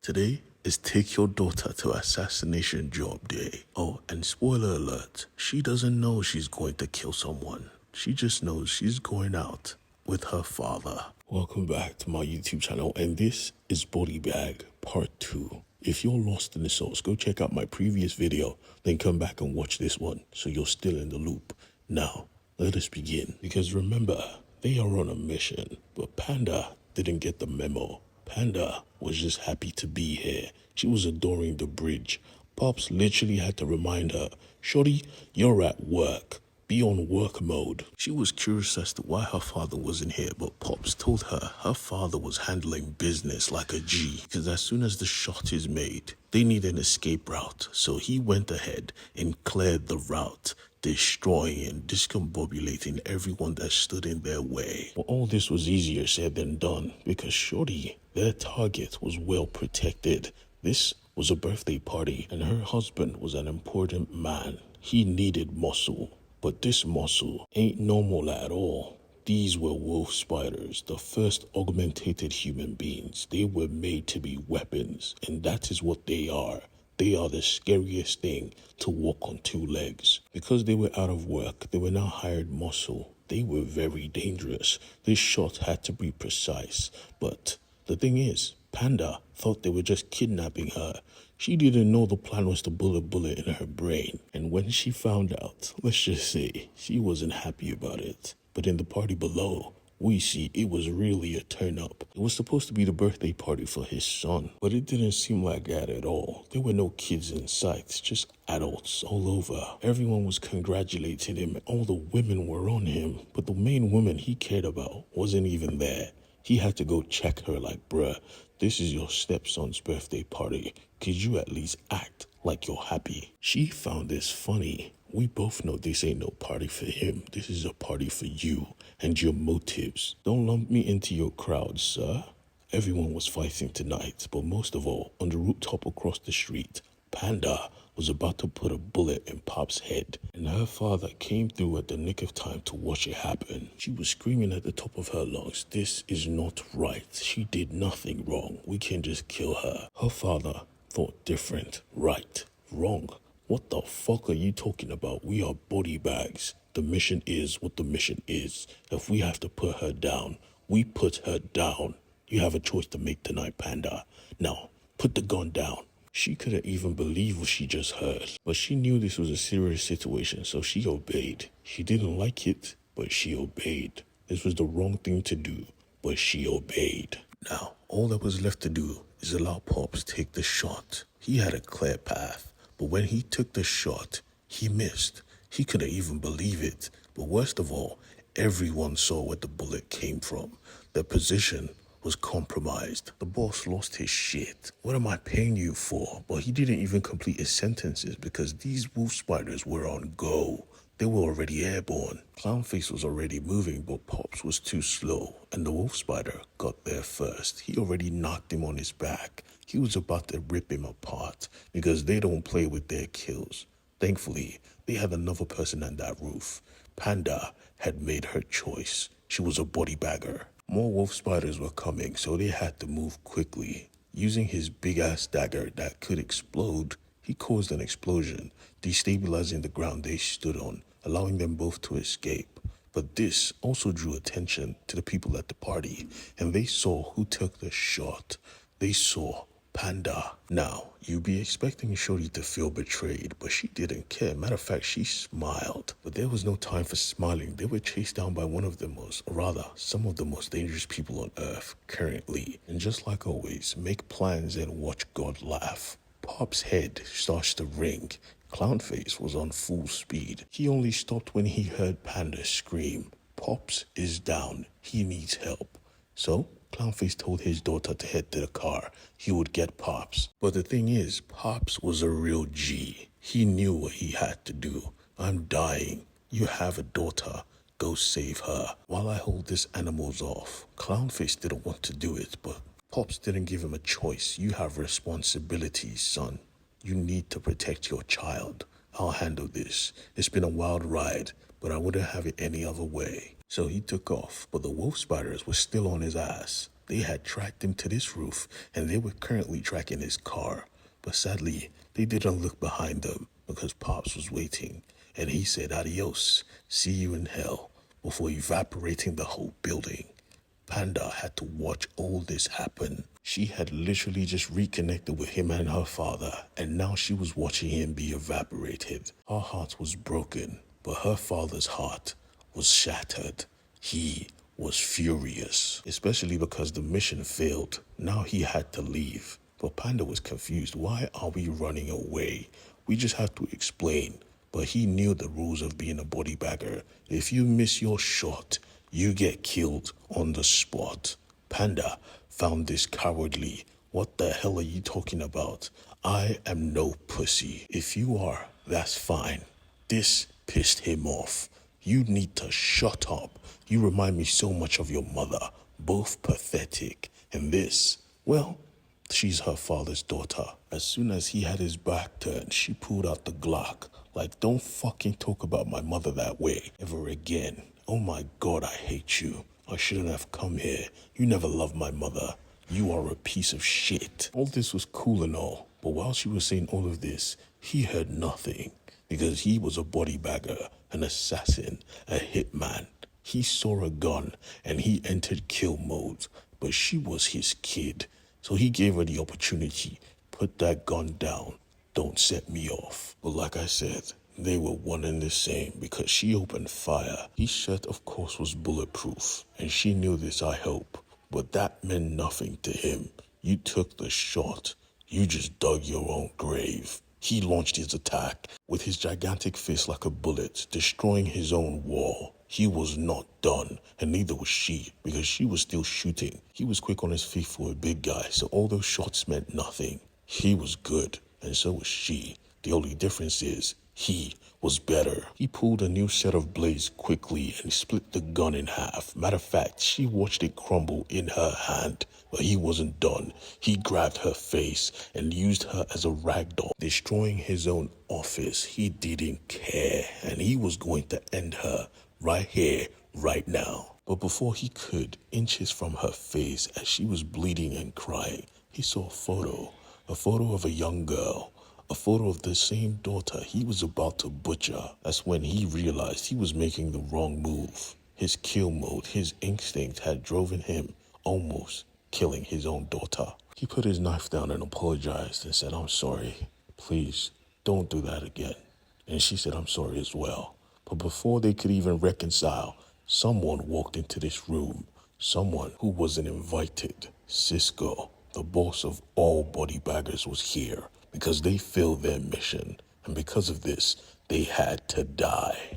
Today is take your daughter to assassination job day. Oh, and spoiler alert, she doesn't know she's going to kill someone. She just knows she's going out with her father. Welcome back to my YouTube channel, and this is Body Bag Part 2. If you're lost in the sauce, go check out my previous video, then come back and watch this one so you're still in the loop. Now, let us begin. Because remember, they are on a mission, but Panda didn't get the memo. Panda was just happy to be here. She was adoring the bridge. Pops literally had to remind her, "Shorty, you're at work. Be on work mode." She was curious as to why her father wasn't here, but Pops told her her father was handling business like a G, because as soon as the shot is made, they need an escape route. So he went ahead and cleared the route, destroying and discombobulating everyone that stood in their way. But all this was easier said than done, because Shorty, their target, was well protected. This was a birthday party, and her husband was an important man. He needed muscle, but this muscle ain't normal at all. These were wolf spiders, the first augmented human beings. They were made to be weapons, and that is what they are. They are the scariest thing to walk on two legs. Because they were out of work, they were now hired muscle. They were very dangerous. This shot had to be precise. But the thing is, Panda thought they were just kidnapping her. She didn't know the plan was to pull a bullet in her brain. And when she found out, let's just say, she wasn't happy about it. But in the party below, we see it was really a turn up. It was supposed to be the birthday party for his son, but it didn't seem like that at all. There were no kids in sight, just adults all over. Everyone was congratulating him, and all the women were on him, but the main woman he cared about wasn't even there. He had to go check her like, "Bruh, this is your stepson's birthday party. Could you at least act like you're happy?" She found this funny. We both know this ain't no party for him. This is a party for you and your motives. Don't lump me into your crowd, sir. Everyone was fighting tonight, but most of all, on the rooftop across the street, Panda was about to put a bullet in Pop's head, and her father came through at the nick of time to watch it happen. She was screaming at the top of her lungs, "This is not right. She did nothing wrong. We can just kill her." Her father thought different. Right, wrong. What the fuck are you talking about? We are body bags. The mission is what the mission is. If we have to put her down, we put her down. You have a choice to make tonight, Panda. Now, put the gun down. She couldn't even believe what she just heard, but she knew this was a serious situation, so she obeyed. She didn't like it, but she obeyed. This was the wrong thing to do, but she obeyed. Now, all that was left to do is allow Pops take the shot. He had a clear path. But when he took the shot, he missed. He couldn't even believe it. But worst of all, everyone saw where the bullet came from. Their position was compromised. The boss lost his shit. "What am I paying you for?" But he didn't even complete his sentences because these wolf spiders were on go. They were already airborne. Clownface was already moving, but Pops was too slow, and the wolf spider got there first. He already knocked him on his back. He was about to rip him apart because they don't play with their kills. Thankfully, they had another person on that roof. Panda had made her choice. She was a body bagger. More wolf spiders were coming, so they had to move quickly. Using his big-ass dagger that could explode, he caused an explosion, destabilizing the ground they stood on, allowing them both to escape. But this also drew attention to the people at the party, and they saw who took the shot. They saw Panda. Now, you'd be expecting Shorty to feel betrayed, but she didn't care. Matter of fact, she smiled. But there was no time for smiling. They were chased down by one of the most, or rather, some of the most dangerous people on Earth currently. And just like always, make plans and watch God laugh. Pop's head starts to ring. Clownface was on full speed. He only stopped when he heard Panda scream, "Pops is down. He needs help." So, Clownface told his daughter to head to the car. He would get Pops. But the thing is, Pops was a real G. He knew what he had to do. "I'm dying. You have a daughter. Go save her while I hold these animals off." Clownface didn't want to do it, but Pops didn't give him a choice. "You have responsibilities, son. You need to protect your child. I'll handle this. It's been a wild ride, but I wouldn't have it any other way." So he took off, but the wolf spiders were still on his ass. They had tracked him to this roof, and they were currently tracking his car. But sadly, they didn't look behind them because Pops was waiting, and he said adios, see you in hell, before evaporating the whole building. Panda had to watch all this happen. She had literally just reconnected with him and her father, and now she was watching him be evaporated. Her heart was broken, but her father's heart was shattered. He was furious, especially because the mission failed. Now he had to leave. But Panda was confused. Why are we running away? We just have to explain. But he knew the rules of being a body bagger. If you miss your shot, you get killed on the spot. Panda found this cowardly. What the hell are you talking about? I am no pussy. If you are, that's fine. This pissed him off. You need to shut up. You remind me so much of your mother. Both pathetic. And this, well, she's her father's daughter. As soon as he had his back turned, she pulled out the Glock. Like, don't fucking talk about my mother that way ever again. Oh my God, I hate you. I shouldn't have come here. You never loved my mother. You are a piece of shit. All this was cool and all, but while she was saying all of this, he heard nothing. Because he was a body bagger, an assassin, a hitman. He saw a gun and he entered kill mode, but she was his kid. So he gave her the opportunity. Put that gun down. Don't set me off. But like I said, they were one and the same because she opened fire. His shirt, of course, was bulletproof, and she knew this, I hope. But that meant nothing to him. You took the shot. You just dug your own grave. He launched his attack with his gigantic fist like a bullet, destroying his own wall. He was not done, and neither was she, because she was still shooting. He was quick on his feet for a big guy, so all those shots meant nothing. He was good, and so was she. The only difference is, he was better. He pulled a new set of blades quickly and split the gun in half. Matter of fact, she watched it crumble in her hand. But he wasn't done. He grabbed her face and used her as a rag doll, destroying his own office. He didn't care, and he was going to end her right here, right now. But before he could, inches from her face as she was bleeding and crying, he saw a photo of a young girl. A photo of the same daughter he was about to butcher. That's when he realized he was making the wrong move. His kill mode, his instinct had driven him almost killing his own daughter. He put his knife down and apologized and said, I'm sorry. Please, don't do that again. And she said, I'm sorry as well. But before they could even reconcile, someone walked into this room. Someone who wasn't invited. Cisco, the boss of all body baggers, was here. Because they failed their mission, and because of this, they had to die.